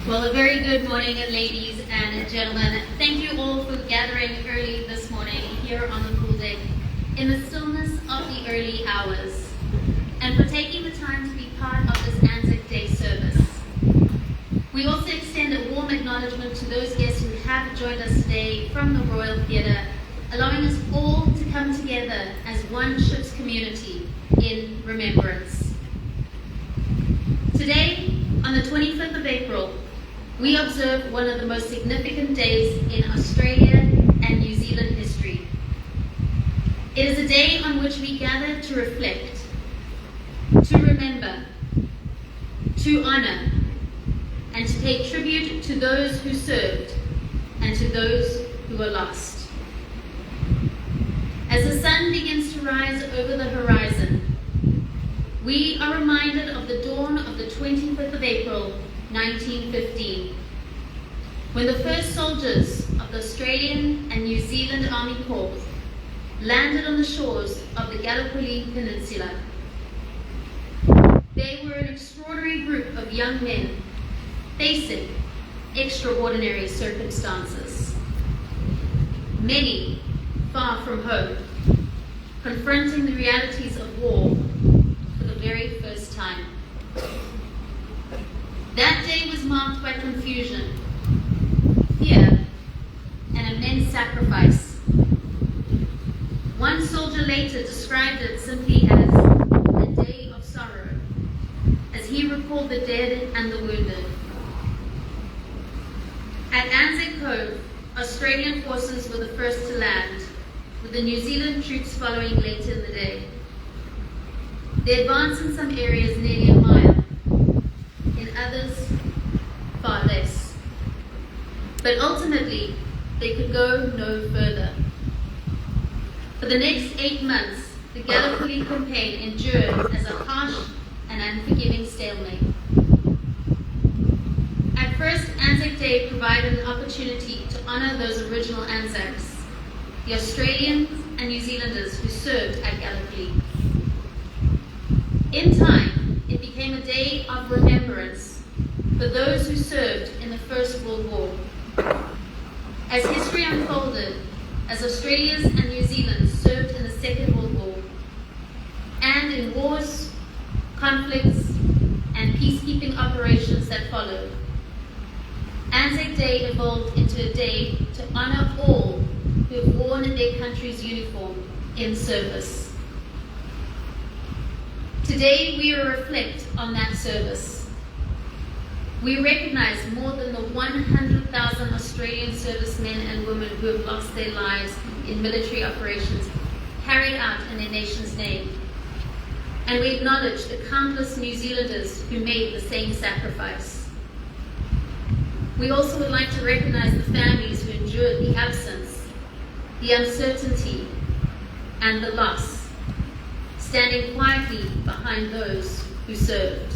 Well, a very good morning, ladies and gentlemen. Thank you all for gathering early this morning here on the pool deck in the stillness of the early hours, and for taking the time to be part of this ANZAC Day service. We also extend a warm acknowledgement to those guests who have joined us today from the Royal Theatre, allowing us all to come together as one ship's community in remembrance. Today, on the 25th of April, we observe one of the most significant days in Australia and New Zealand history. It is a day on which we gather to reflect, to remember, to honour, and to pay tribute to those who served and to those who were lost. As the sun begins to rise over the horizon, we are reminded of the dawn of the 25th of April, 1915, when the first soldiers of the Australian and New Zealand Army Corps landed on the shores of the Gallipoli Peninsula. They were an extraordinary group of young men facing extraordinary circumstances. Many far from home, confronting the realities of war for the very first time. That day was marked by confusion, fear, and immense sacrifice. One soldier later described it simply as a day of sorrow, as he recalled the dead and the wounded. At ANZAC Cove, Australian forces were the first to land, with the New Zealand troops following later in the day. They advanced in some areas nearly a mile, in others far less. But ultimately, they could go no further. For the next 8 months, the Gallipoli campaign endured as a harsh and unforgiving stalemate. At first, ANZAC Day provided an opportunity to honour those original ANZACs, the Australians and New Zealanders who served at Gallipoli. In time, it became a day of remembrance for those who served in the First World War. As history unfolded, as Australia's and New Zealand served in the Second World War, and in wars, conflicts, and peacekeeping operations that followed, ANZAC Day evolved into a day to honour all who have worn their country's uniform in service. Today, we reflect on that service. We recognise more than the 100,000 Australian servicemen and women who have lost their lives in military operations carried out in their nation's name. And we acknowledge the countless New Zealanders who made the same sacrifice. We also would like to recognise the families who endured the absence, the uncertainty, and the loss, standing quietly behind those who served.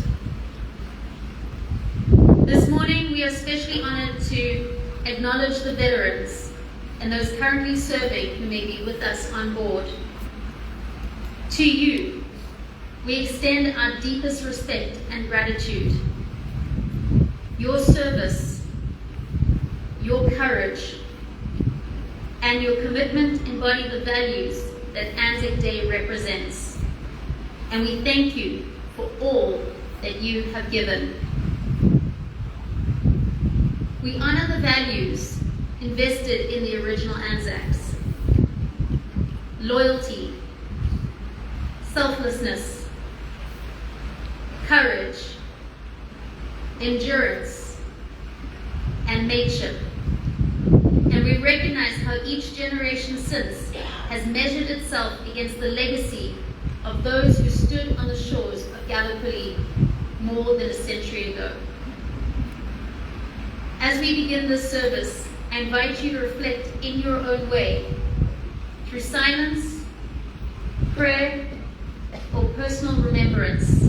This morning, we are especially honoured to acknowledge the veterans and those currently serving who may be with us on board. To you, we extend our deepest respect and gratitude. Your service, your courage, and your commitment embody the values that ANZAC Day represents. And we thank you for all that you have given. We honour the values invested in the original ANZACs: loyalty, selflessness, courage, endurance, and mateship. And we recognise how each generation since has measured itself against the legacy of those who stood on the shores of Gallipoli more than a century ago. As we begin this service, I invite you to reflect in your own way, through silence, prayer, or personal remembrance,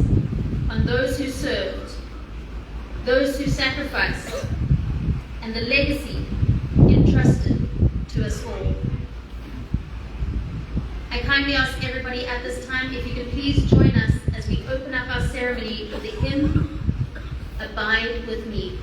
on those who served, those who sacrificed, and the legacy entrusted to us all. I kindly ask everybody at this time if you could please join us as we open up our ceremony with the hymn, Abide With Me.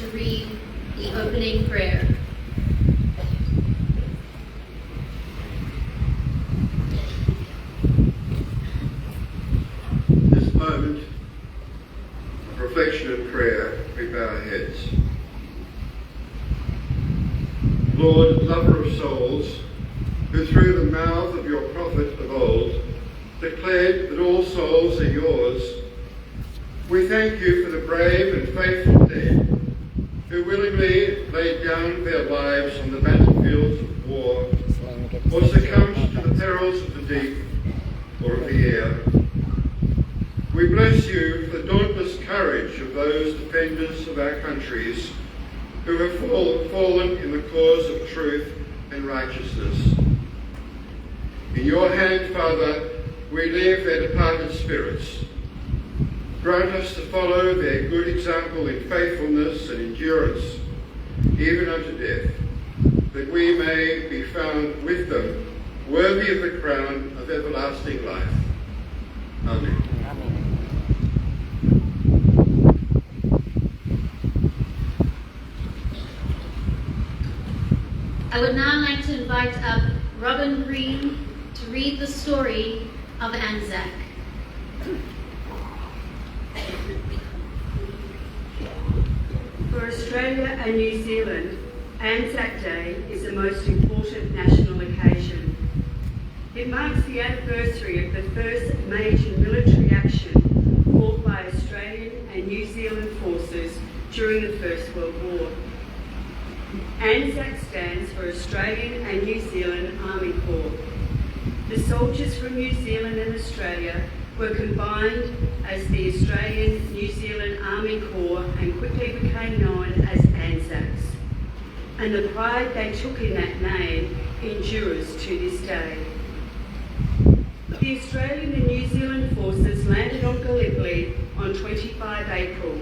to read the opening prayer. This moment of reflection and prayer, we bow our heads. Lord, lover of souls, who through the mouth of your prophet of old declared that all souls are yours, we thank you for the brave and faithful dead who willingly laid down their lives on the battlefields of war or succumbed to the perils of the deep or of the air. We bless you for the dauntless courage of those defenders of our countries who have fallen in the cause of truth and righteousness. In your hand, Father, we leave their departed spirits. Grant us to follow their good example in faithfulness and endurance, even unto death, that we may be found with them, worthy of the crown of everlasting life. Amen. I would now like to invite up Robin Green to read the story of ANZAC. For Australia and New Zealand, ANZAC Day is the most important national occasion. It marks the anniversary of the first major military action fought by Australian and New Zealand forces during the First World War. ANZAC stands for Australian and New Zealand Army Corps. The soldiers from New Zealand and Australia were combined as the Australian New Zealand Army Corps and quickly became known as ANZACs. And the pride they took in that name endures to this day. The Australian and New Zealand forces landed on Gallipoli on 25 April,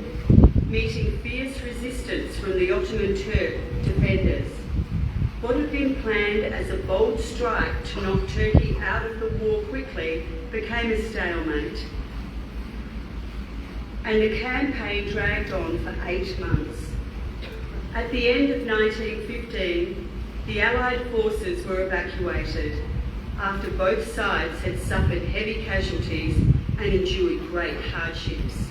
meeting fierce resistance from the Ottoman Turk defenders. What had been planned as a bold strike to knock Turkey out of the war quickly became a stalemate. And the campaign dragged on for 8 months. At the end of 1915, the Allied forces were evacuated after both sides had suffered heavy casualties and endured great hardships.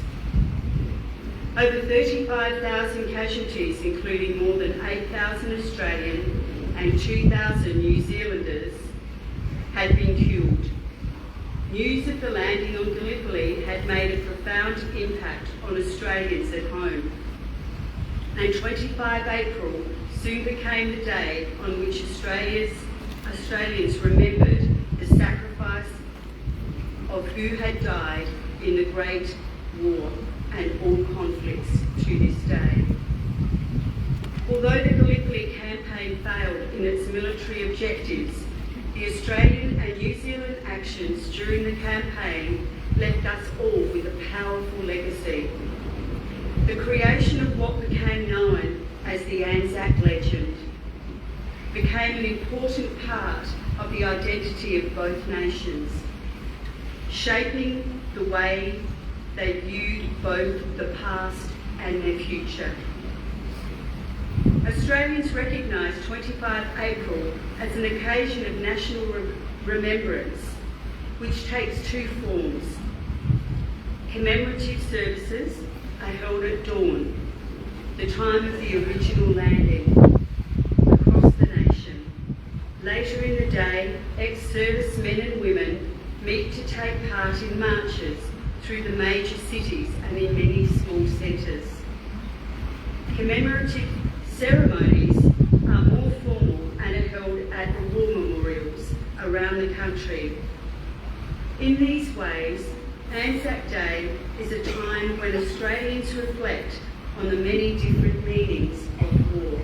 Over 35,000 casualties, including more than 8,000 Australian and 2,000 New Zealanders, had been killed. News of the landing on Gallipoli had made a profound impact on Australians at home. And 25 April soon became the day on which Australians remembered the sacrifice of who had died in the Great War and all conflicts to this day. Although the Gallipoli campaign failed in its military objectives, the Australian and New Zealand actions during the campaign left us all with a powerful legacy. The creation of what became known as the ANZAC legend became an important part of the identity of both nations, shaping the way they viewed both the past and their future. Australians recognise 25 April as an occasion of national remembrance, which takes two forms. Commemorative services are held at dawn, the time of the original landing, across the nation. Later in the day, ex-service men and women meet to take part in marches through the major cities and in many small centres. Commemorative ceremonies are more formal and are held at the war memorials around the country. In these ways, ANZAC Day is a time when Australians reflect on the many different meanings of war.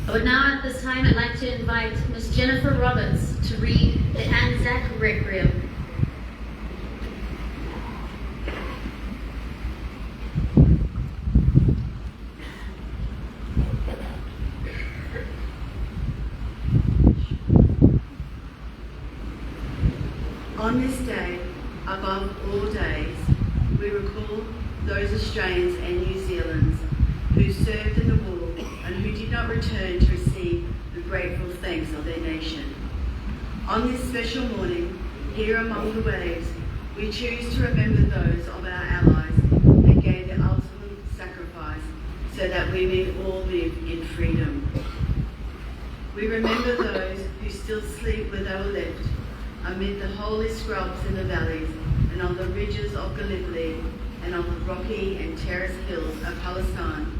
I would now at this time I'd like to invite Ms. Jennifer Roberts to read the ANZAC Requiem. On On this day, above all days, we recall those Australians and New Zealanders who served in the war and who did not return to receive the grateful thanks of their nation. On this special morning, here among the waves, we choose to remember those of our allies that gave their ultimate sacrifice so that we may all live in freedom. We remember those who still sleep where they were left, amid the holy scrubs in the valleys and on the ridges of Gallipoli and on the rocky and terraced hills of Palestine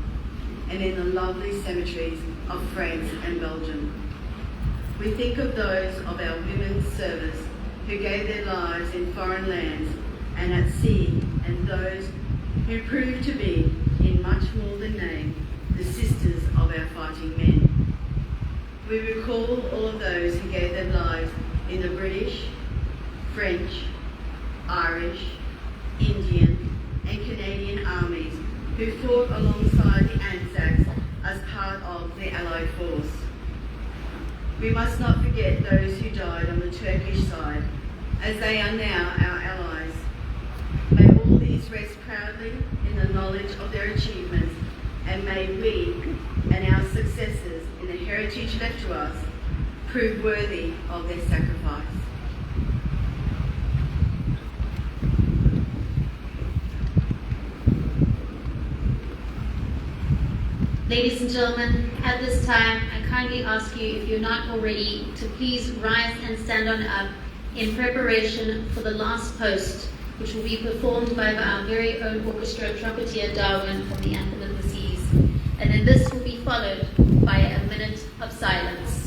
and in the lovely cemeteries of France and Belgium. We think of those of our women's service who gave their lives in foreign lands and at sea, and those who proved to be, in much more than name, the sisters of our fighting men. We recall all of those who gave their lives in the British, French, Irish, Indian and Canadian armies who fought alongside the ANZAC as part of the Allied force. We must not forget those who died on the Turkish side, as they are now our allies. May all these rest proudly in the knowledge of their achievements, and may we and our successors in the heritage left to us prove worthy of their sacrifice. Ladies and gentlemen, at this time, I kindly ask you, if you're not already, to please rise and stand on up in preparation for the last post, which will be performed by our very own orchestra trumpeter Darwin from the Anthem of the Seas. And then this will be followed by a minute of silence.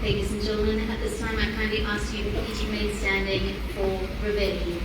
Ladies and gentlemen, at this time I kindly ask you to please remain standing for Reveille.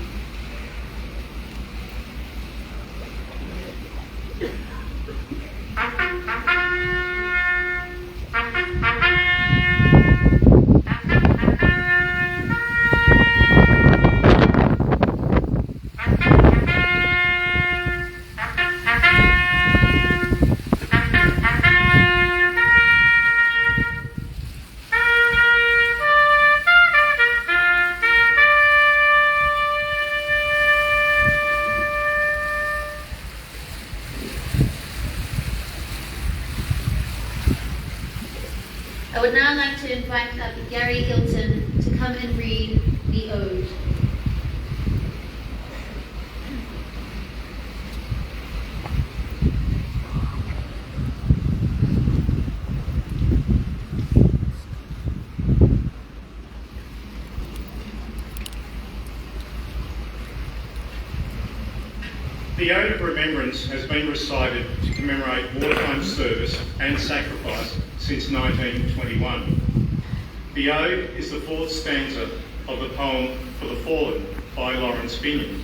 I would now like to invite up Gary Hilton to come and read the ode. The Ode of Remembrance has been recited to commemorate wartime service and sacrifice since 1921. The Ode is the fourth stanza of the poem For the Fallen by Lawrence Binyon.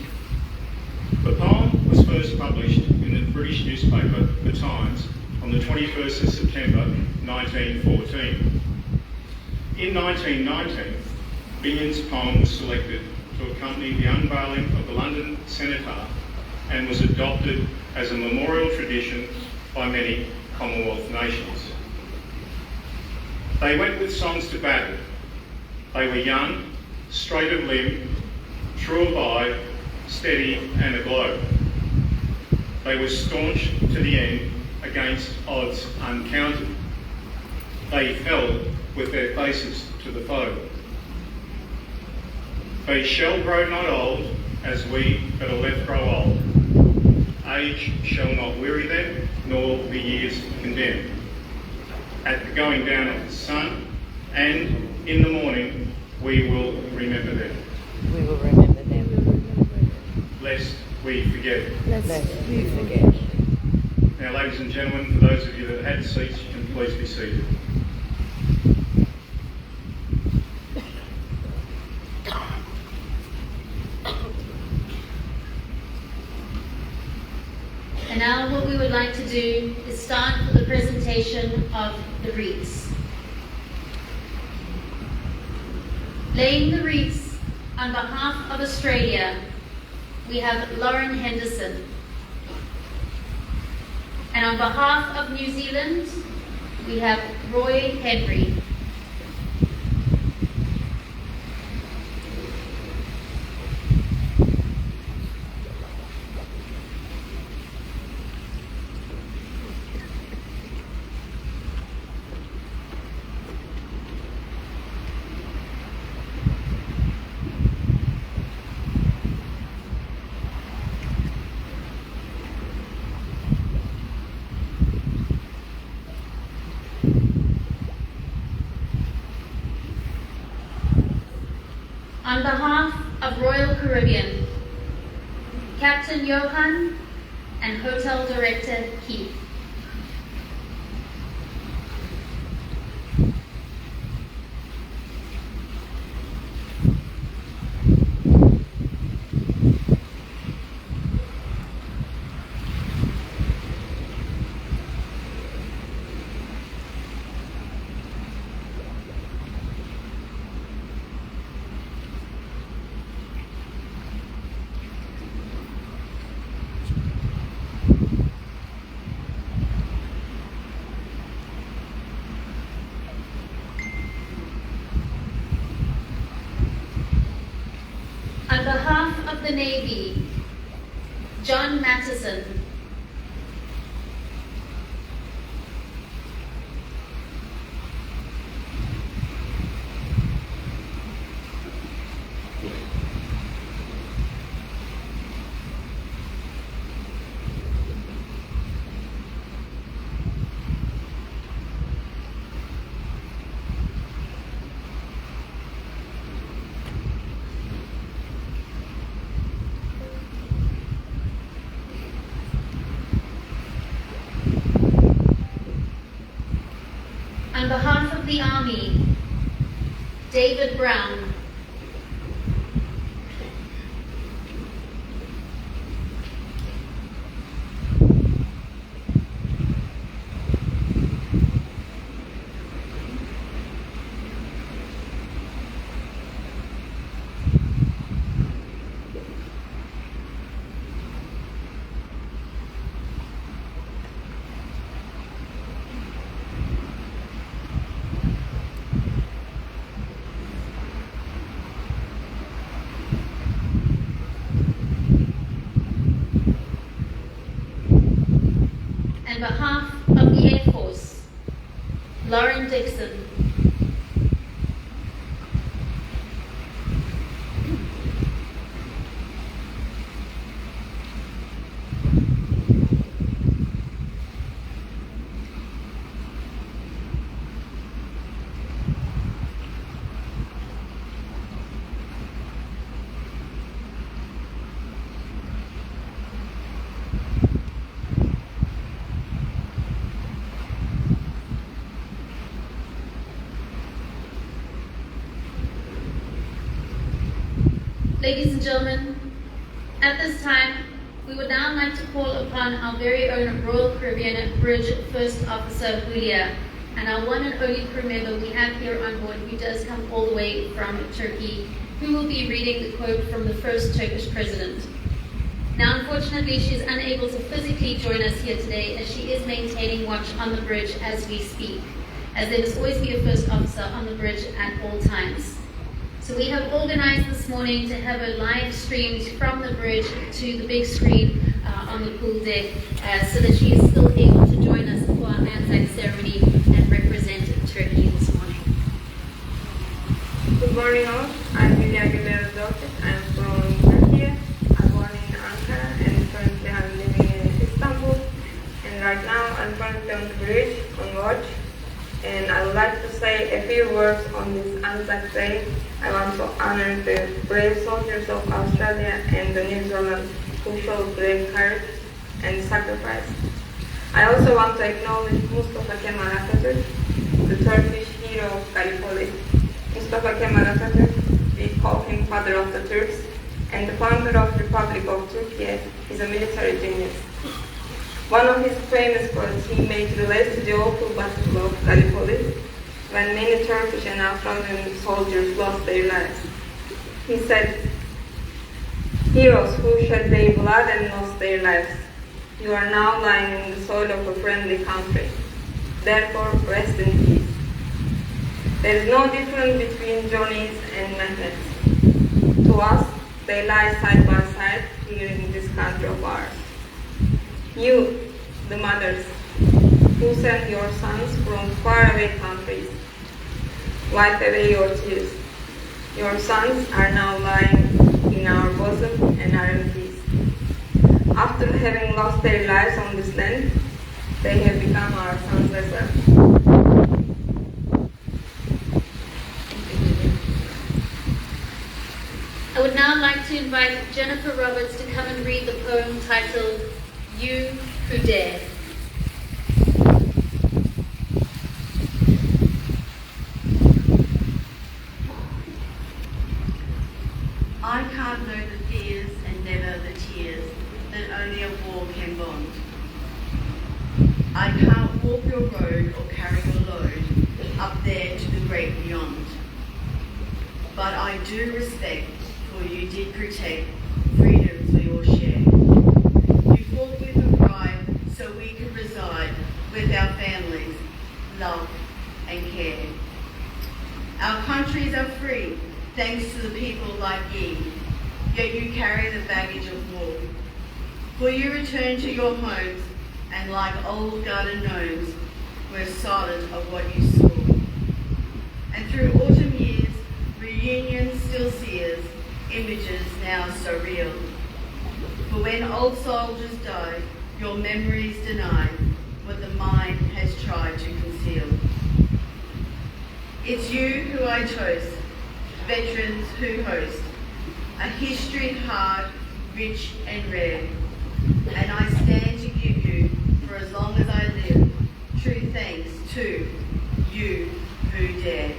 The poem was first published in the British newspaper The Times on the 21st of September 1914. In 1919, Binyon's poem was selected to accompany the unveiling of the London Cenotaph and was adopted as a memorial tradition by many Commonwealth nations. They went with songs to battle. They were young, straight of limb, true of eye, steady and aglow. They were staunch to the end against odds uncounted. They fell with their faces to the foe. They shall grow not old, as we that are left grow old. Age shall not weary them, nor the years condemn. At the going down of the sun, and in the morning, we will remember them. We will remember them. Lest we forget. Lest we forget. Now, ladies and gentlemen, for those of you that had seats, you can please be seated. And now what we would like to do is start with the presentation of the wreaths. Laying the wreaths on behalf of Australia, we have Lauren Henderson. And on behalf of New Zealand, we have Roy Henry. On behalf of Royal Caribbean, Captain Johan and Hotel Director Keith. On behalf of the Navy, John Mattison. On behalf of the Army, David Brown. the Air Force, Lauren Dixon. Ladies and gentlemen, at this time, we would now like to call upon our very own Royal Caribbean Bridge First Officer, Julia, and our one and only crew member we have here on board, who does come all the way from Turkey, who will be reading the quote from the first Turkish president. Now, unfortunately, she is unable to physically join us here today, as she is maintaining watch on the bridge as we speak, as there must always be a first officer on the bridge at all times. So we have organized this morning to have a live streamed from the bridge to the big screen on the pool deck, so that she is still able to join us for our ANZAC ceremony and represent Turkey this morning. Good morning all. I'm Julia Aguilera's daughter. I'm from Turkey. I'm born in Ankara and currently I'm living in Istanbul. And right now I'm currently on the bridge on watch. And I would like to say a few words on this ANZAC Day. I want to honor the brave soldiers of Australia and the New Zealand who showed great courage and sacrifice. I also want to acknowledge Mustafa Kemal Atatürk, the Turkish hero of Gallipoli. Mustafa Kemal Atatürk, we call him father of the Turks, and the founder of the Republic of Turkey. Is a military genius. One of his famous quotes he made relates to the awful battle of Gallipoli, when many Turkish and Australian soldiers lost their lives. He said, "Heroes who shed their blood and lost their lives, you are now lying in the soil of a friendly country. Therefore, rest in peace." There is no difference between Johnnies and Mehmets. To us, they lie side by side here in this country of ours. You, the mothers, who send your sons from faraway countries, wipe away your tears. Your sons are now lying in our bosom and are in peace. After having lost their lives on this land, they have become our sons as well. I would now like to invite Jennifer Roberts to come and read the poem titled You Who Dare. I can't know the fears and never the tears that only a war can bond. I can't walk your road or carry your load up there to the great beyond. But I do respect, for you did protect freedoms we all share. You fought with a pride so we could reside with our families, love and care. Our countries are free, thanks to the people like ye, yet you carry the baggage of war. For you return to your homes, and like old garden gnomes, were silent of what you saw. And through autumn years, reunion still sears, images now so real. For when old soldiers died, your memories denied what the mind has tried to conceal. It's you who I toast, veterans who host a history hard, rich and rare, and I stand to give you, for as long as I live, true thanks to you who dare.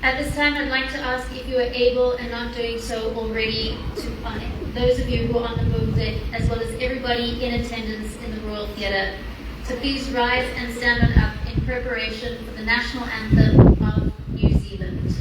At this time, I'd like to ask if you are able and not doing so already, those of you who are on the boom deck, as well as everybody in attendance in the Royal Theatre, to please rise and stand on up in preparation for the national anthem of New Zealand.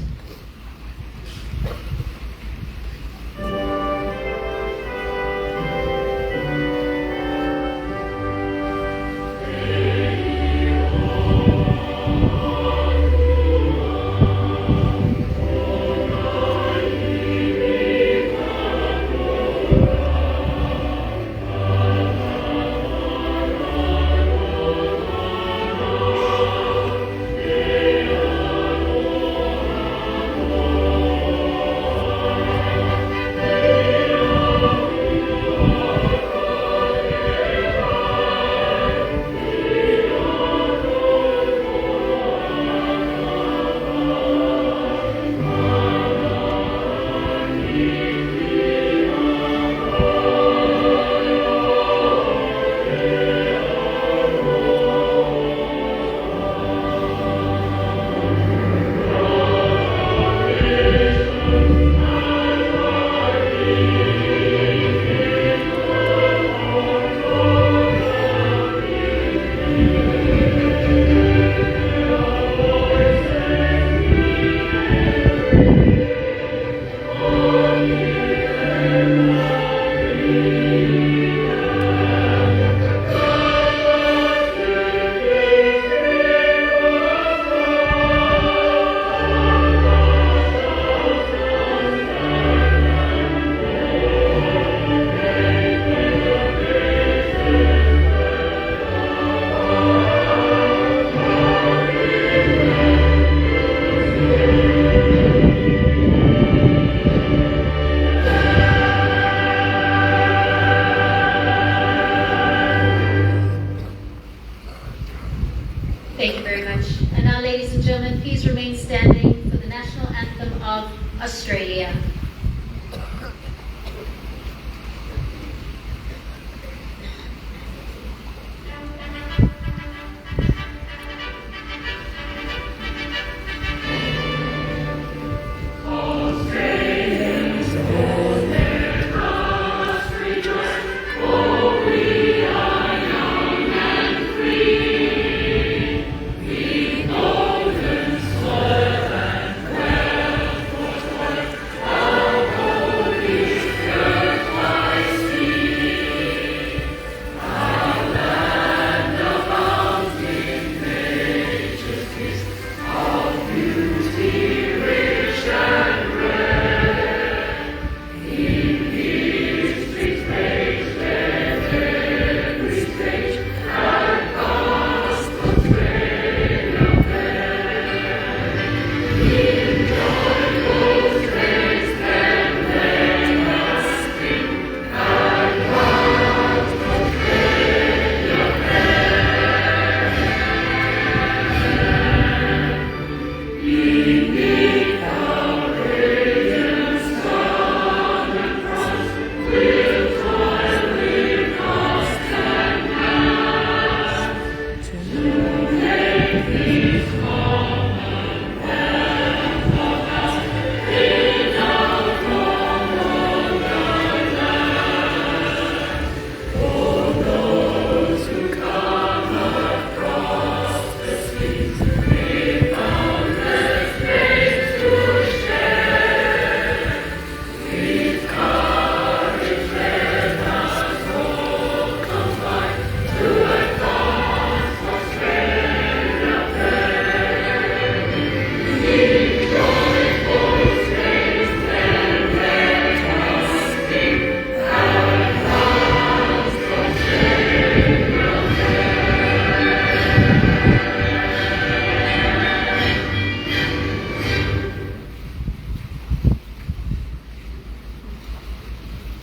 of Australia.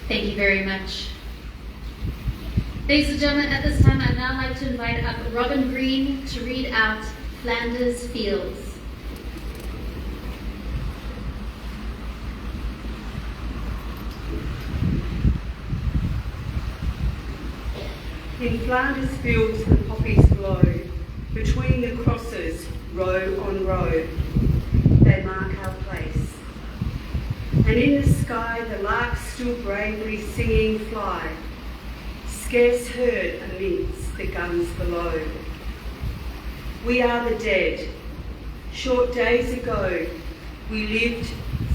Thank you very much. Ladies and gentlemen, at this time I'd now like to invite up Robin Green to read out Flanders Fields. In Flanders fields the poppies blow, between the crosses, row on row, they mark our place. And in the sky the larks still bravely singing fly, scarce heard amidst the guns below. We are the dead. Short days ago we lived,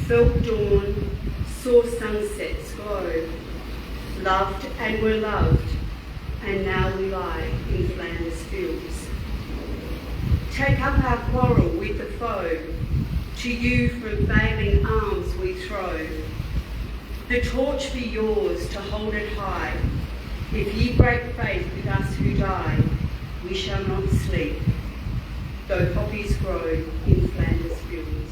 felt dawn, saw sunsets glow, loved and were loved, and now we lie in Flanders fields. Take up our quarrel with the foe, to you from failing arms we throw. The torch be yours to hold it high. If ye break faith with us who die, we shall not sleep, though poppies grow in Flanders fields.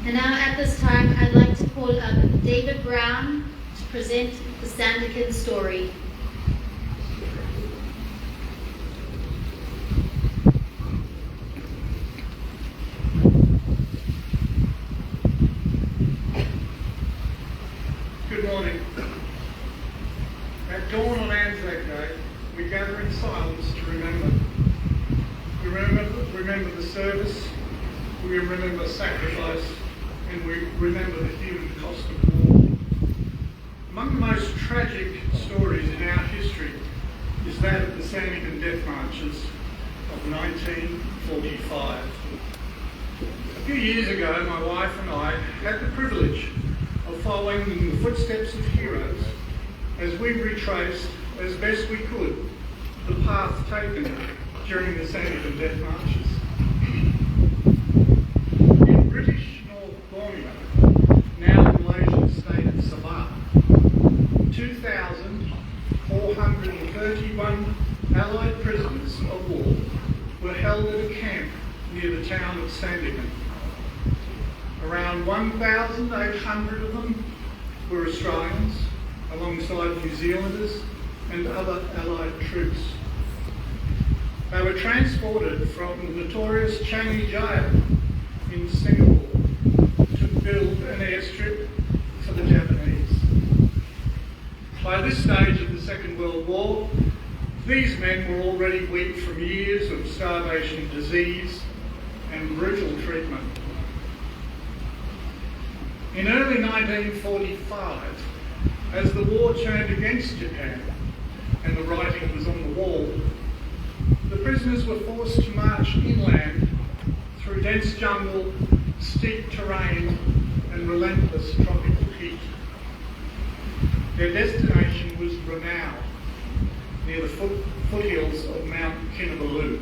And now at this time I'd like to call up David Brown to present the Sandican story. Good morning. At dawn on ANZAC Day, we gather in silence to remember. We remember the service, we remember sacrifice, and we remember the human cost of war. Among the most tragic stories in our history is that of the Sandican death marches of 1945. A few years ago, my wife and I had the privilege of following in the footsteps of heroes as we retraced, as best we could, the path taken during the Sandican death marches. In British North Borneo, now the Malaysian state of Sabah, 2,431 Allied prisoners of war were held at a camp near the town of Sandican. Around 1,800 of them were Australians, alongside New Zealanders, and other Allied troops. They were transported from the notorious Changi Jail in Singapore to build an airstrip for the Japanese. By this stage of the Second World War, these men were already weak from years of starvation, disease, and brutal treatment. In early 1945, as the war turned against Japan and the writing was on the wall, the prisoners were forced to march inland through dense jungle, steep terrain, and relentless tropical heat. Their destination was Ranau, near the foothills of Mount Kinabalu.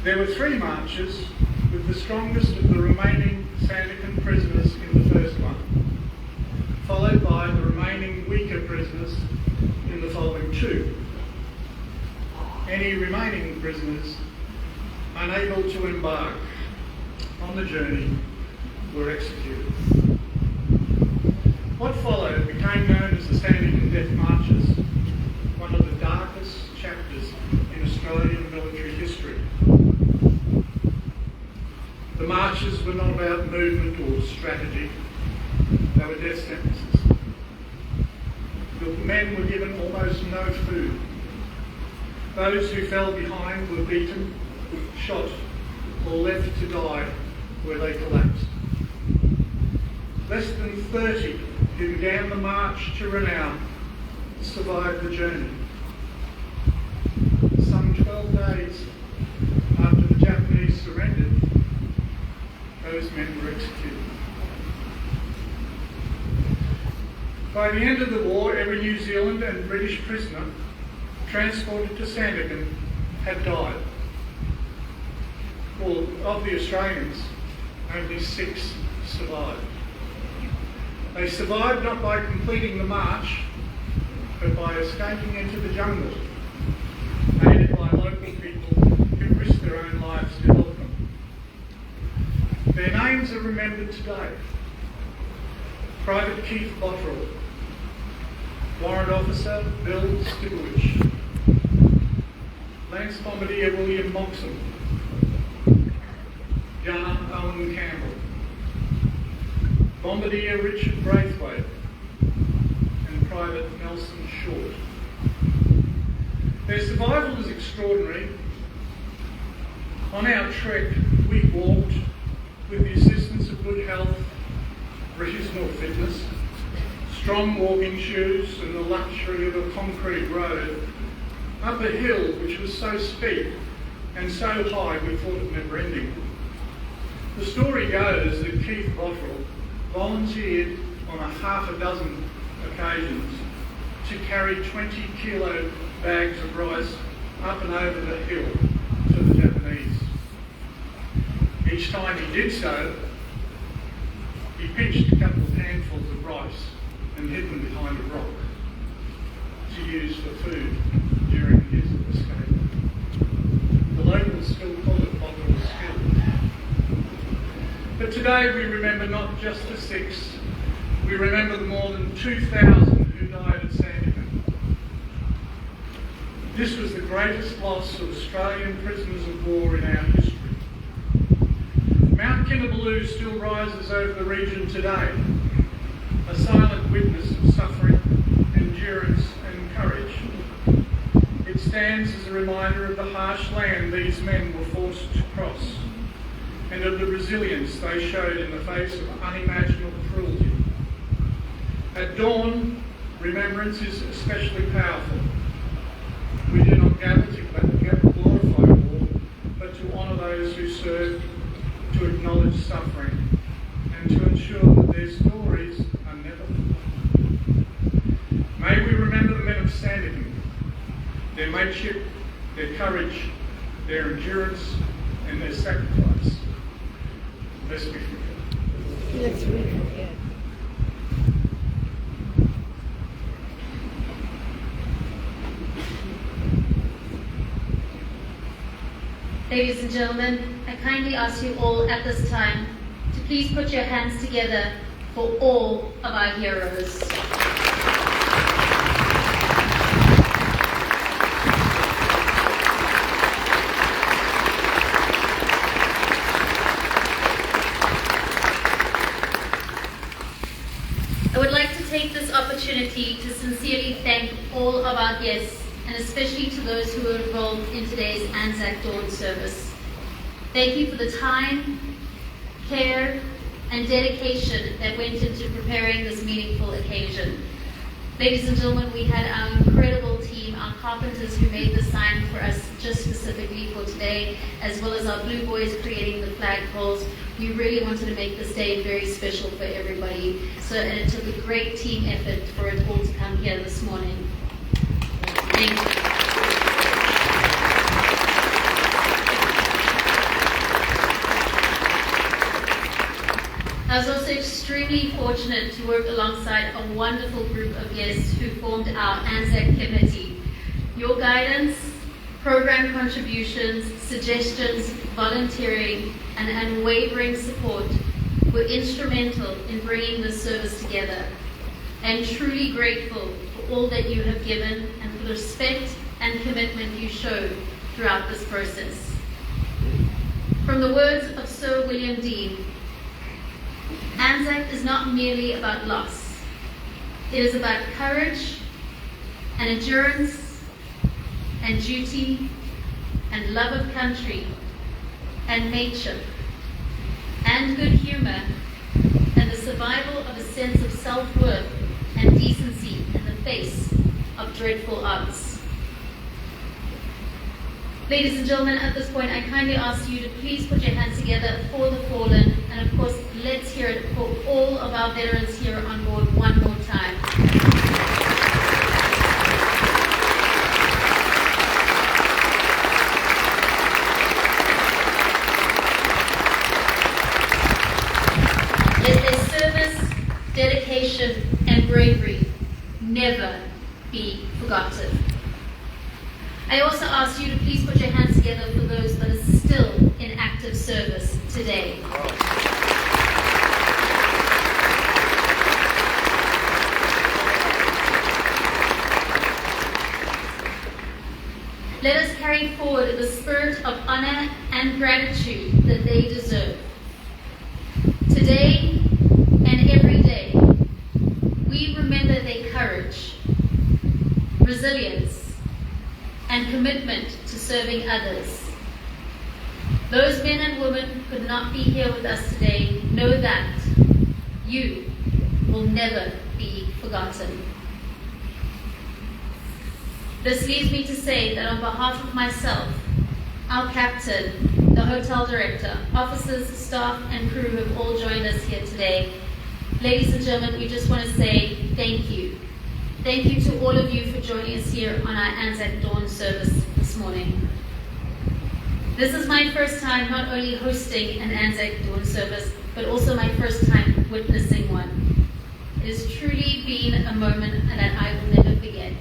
There were 3 marches, with the strongest of the remaining Sandakan prisoners in the first one, followed by the remaining weaker prisoners in the following 2. Any remaining prisoners unable to embark on the journey were executed. What followed became known as the Sandakan Death Marches, one of the darkest chapters in Australian military history. The marches were not about movement or strategy, they were death sentences. The men were given almost no food. Those who fell behind were beaten, shot, or left to die where they collapsed. Less than 30 who began the march to Ranau survived the journey. Some 12 days after the Japanese surrendered, those men were executed. By the end of the war, every New Zealand and British prisoner transported to Sandakan had died. Well, of the Australians, only 6 survived. They survived not by completing the march, but by escaping into the jungle, aided by local people who risked their own lives to help them. Their names are remembered today. Private Keith Bottrell, Warrant Officer Bill Stibowich, Lance Bombardier William Moxham, Gunner Owen Campbell, Bombardier Richard Braithwaite, and Private Nelson Short. Their survival was extraordinary. On our trek, we walked with the assistance of good health, reasonable fitness, strong walking shoes, and the luxury of a concrete road up a hill which was so steep and so high we thought it never ending. The story goes that Keith Bottrell volunteered on a half a dozen occasions to carry 20-kilo bags of rice up and over the hill to the Japanese. Each time he did so, he pinched a couple of handfuls of rice and hid them behind a rock to use for food during his escape. The locals still call it Bottrell's Hill. But today we remember not just the 6, we remember the more than 2,000 who died at Sandakan. This was the greatest loss of Australian prisoners of war in our history. Mount Kinabalu still rises over the region today, a silent witness of suffering, endurance and courage. It stands as a reminder of the harsh land these men were forced to cross, and of the resilience they showed in the face of unimaginable cruelty. At dawn, remembrance is especially powerful. We do not gather to glorify war, but to honour those who served, to acknowledge suffering, and to ensure that their stories are never forgotten. May we remember the men of Sandakan, their mateship, their courage, their endurance, and their sacrifice. Let's be forget. Let's forget. Ladies and gentlemen, I kindly ask you all at this time to please put your hands together for all of our heroes. opportunity to sincerely thank all of our guests, and especially to those who were involved in today's ANZAC Dawn service. Thank you for the time, care, and dedication that went into preparing this meaningful occasion. Ladies and gentlemen, we had our incredible team, our carpenters who made the sign for us just specifically for today, as well as our blue boys creating the flagpoles. We really wanted to make this day very special for everybody. And it took a great team effort for it all to come here this morning. Thank you. I was also extremely fortunate to work alongside a wonderful group of guests who formed our ANZAC committee. Your guidance, program contributions, suggestions, volunteering, and unwavering support were instrumental in bringing this service together. I am truly grateful for all that you have given and for the respect and commitment you showed throughout this process. From the words of Sir William Dean, ANZAC is not merely about loss. It is about courage and endurance and duty and love of country and nature and good humor and the survival of a sense of self-worth and decency in the face of dreadful odds. Ladies and gentlemen, at this point, I kindly ask you to please put your hands together for the fallen, and of course, let's hear it for all of our veterans here on board one more time. Let their service, dedication, and bravery never be forgotten. I also ask you to please put your hands together for those that are still in active service today. Let us carry forward the spirit of honor and gratitude that they deserve. Today and every day, we remember their courage, resilience, and commitment to serving others. Those men and women who could not be here with us today know that you will never be forgotten. This leads me to say that on behalf of myself, our captain, the hotel director, officers, staff, and crew who have all joined us here today, ladies and gentlemen, we just want to say thank you. Thank you to all of you for joining us here on our ANZAC Dawn service this morning. This is my first time not only hosting an ANZAC Dawn service, but also my first time witnessing one. It has truly been a moment that I will never forget.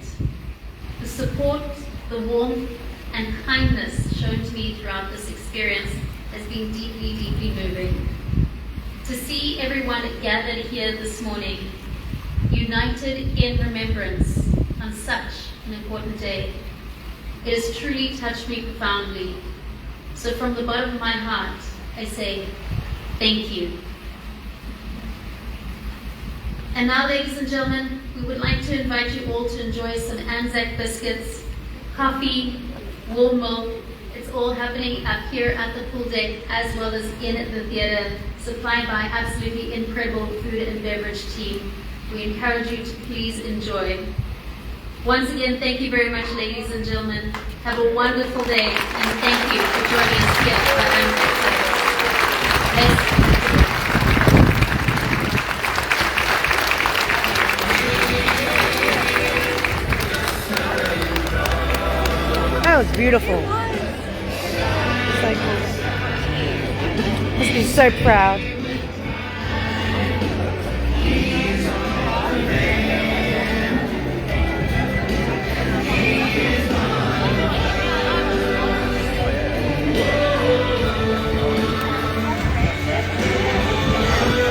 The support, the warmth, and kindness shown to me throughout this experience has been deeply, deeply moving. To see everyone gathered here this morning, united in remembrance on such an important day, it has truly touched me profoundly. So from the bottom of my heart, I say thank you. And now, ladies and gentlemen, we would like to invite you all to enjoy some ANZAC biscuits, coffee, warm milk. It's all happening up here at the pool deck as well as in the theatre, supplied by absolutely incredible food and beverage team. We encourage you to please enjoy. Once again, thank you very much, ladies and gentlemen. Have a wonderful day, and thank you for joining us here for our ANZAC service. That was beautiful. So cool. Must be so proud.